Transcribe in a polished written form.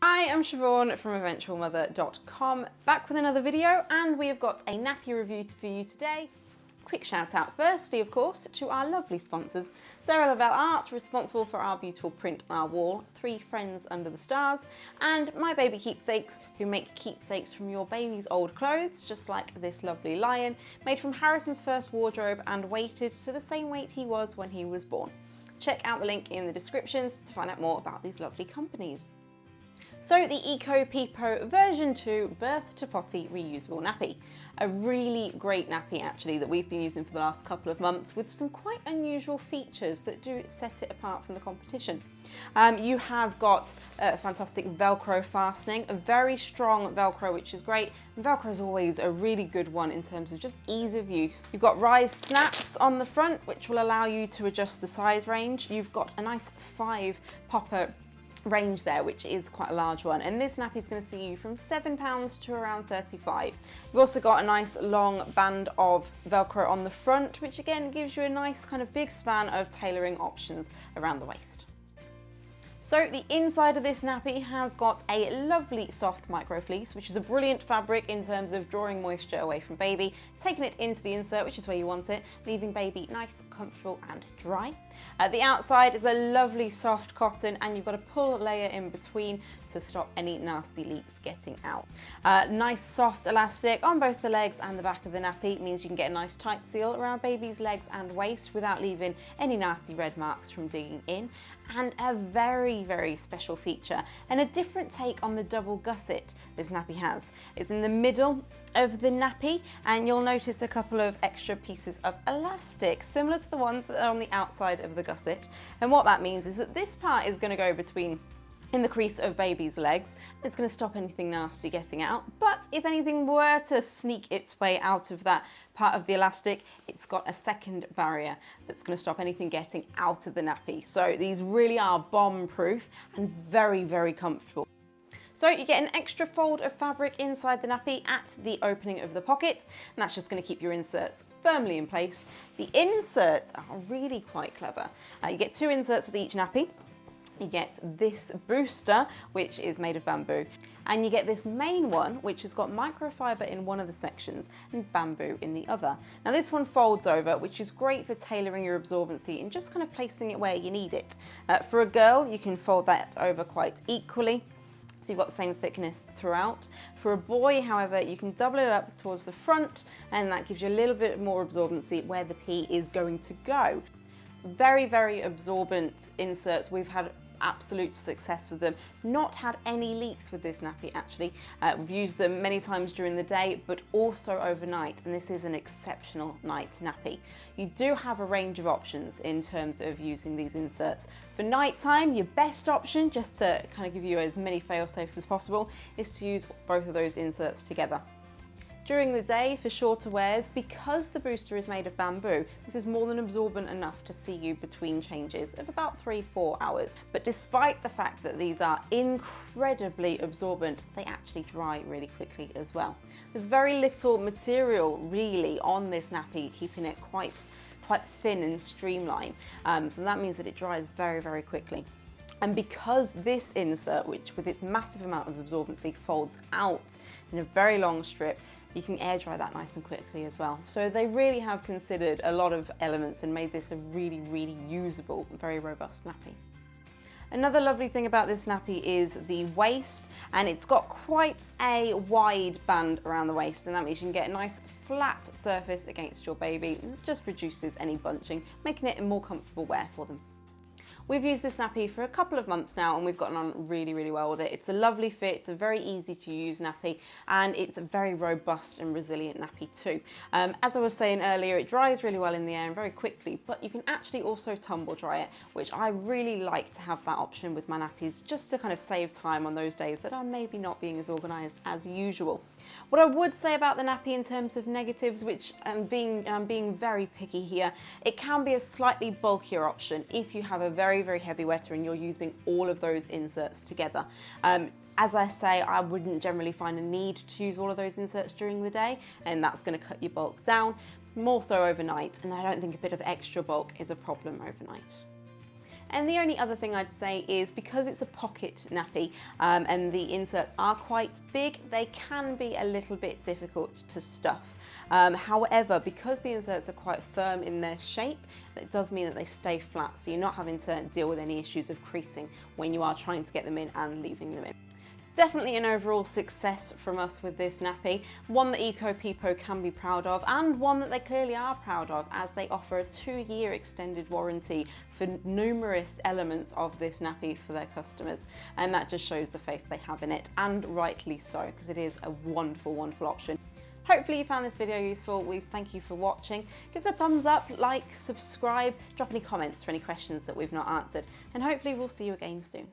Hi, I'm Siobhan from eventualmother.com, back with another video, and we have got a nappy review for you today. Quick shout out firstly, of course, to our lovely sponsors, Sarah Lavelle Art, responsible for our beautiful print on our wall, 3 Friends Under the Stars, and My Baby Keepsakes, who make keepsakes from your baby's old clothes, just like this lovely lion, made from Harrison's first wardrobe and weighted to the same weight he was when he was born. Check out the link in the descriptions to find out more about these lovely companies. So the Ecopipo version 2 birth to potty reusable nappy. A really great nappy actually that we've been using for the last couple of months with some quite unusual features that do set it apart from the competition. You have got a fantastic Velcro fastening, a very strong Velcro which is great. And Velcro is always a really good one in terms of just ease of use. You've got rise snaps on the front which will allow you to adjust the size range. You've got a nice 5 popper range there, which is quite a large one, and this nappy is going to see you from £7 to around 35. You've also got a nice long band of Velcro on the front, which again gives you a nice kind of big span of tailoring options around the waist. So the inside of this nappy has got a lovely soft micro fleece, which is a brilliant fabric in terms of drawing moisture away from baby, taking it into the insert, which is where you want it, leaving baby nice, comfortable and dry. The outside is a lovely soft cotton, and you've got a pull layer in between to stop any nasty leaks getting out. Nice soft elastic on both the legs and the back of the nappy means you can get a nice tight seal around baby's legs and waist without leaving any nasty red marks from digging in. And a very, very special feature and a different take on the double gusset this nappy has. It's in the middle of the nappy, and you'll notice a couple of extra pieces of elastic similar to the ones that are on the outside of the gusset. And what that means is that this part is going to go between in the crease of baby's legs. It's going to stop anything nasty getting out, but if anything were to sneak its way out of that part of the elastic, it's got a second barrier that's going to stop anything getting out of the nappy. So these really are bomb proof and very, very comfortable. So you get an extra fold of fabric inside the nappy at the opening of the pocket, and that's just going to keep your inserts firmly in place. The inserts are really quite clever. You get 2 inserts with each nappy. You get this booster, which is made of bamboo, and you get this main one, which has got microfiber in one of the sections and bamboo in the other. Now this one folds over, which is great for tailoring your absorbency and just kind of placing it where you need it. For a girl, you can fold that over quite equally, so you've got the same thickness throughout. For a boy, however, you can double it up towards the front, and that gives you a little bit more absorbency where the pee is going to go. Very, very absorbent inserts. We've had absolute success with them. Not had any leaks with this nappy actually. We've used them many times during the day, but also overnight, and this is an exceptional night nappy. You do have a range of options in terms of using these inserts. For nighttime, your best option, just to kind of give you as many fail-safes as possible, is to use both of those inserts together. During the day, for shorter wears, because the booster is made of bamboo, this is more than absorbent enough to see you between changes of about 3-4 hours. But despite the fact that these are incredibly absorbent, they actually dry really quickly as well. There's very little material really on this nappy, keeping it quite thin and streamlined. So that means that it dries very, very quickly. And because this insert, which with its massive amount of absorbency folds out in a very long strip, you can air dry that nice and quickly as well. So they really have considered a lot of elements and made this a really, really usable, very robust nappy. Another lovely thing about this nappy is the waist, and it's got quite a wide band around the waist, and that means you can get a nice flat surface against your baby. It just reduces any bunching, making it a more comfortable wear for them. We've used this nappy for a couple of months now, and we've gotten on really, really well with it. It's a lovely fit, it's a very easy to use nappy, and it's a very robust and resilient nappy too. As I was saying earlier, it dries really well in the air and very quickly, but you can actually also tumble dry it, which I really like to have that option with my nappies, just to kind of save time on those days that I'm maybe not being as organised as usual. What I would say about the nappy in terms of negatives, which I'm being very picky here, it can be a slightly bulkier option if you have a very, very heavy wetter and you're using all of those inserts together. As I say, I wouldn't generally find a need to use all of those inserts during the day, and that's going to cut your bulk down, more so overnight, and I don't think a bit of extra bulk is a problem overnight. And the only other thing I'd say is because it's a pocket nappy and the inserts are quite big, they can be a little bit difficult to stuff. However, because the inserts are quite firm in their shape, it does mean that they stay flat, so you're not having to deal with any issues of creasing when you are trying to get them in and leaving them in. Definitely an overall success from us with this nappy, one that Ecopipo can be proud of, and one that they clearly are proud of, as they offer a 2-year extended warranty for numerous elements of this nappy for their customers, and that just shows the faith they have in it, and rightly so, because it is a wonderful, wonderful option. Hopefully you found this video useful. We thank you for watching. Give us a thumbs up, like, subscribe, drop any comments for any questions that we've not answered, and hopefully we'll see you again soon.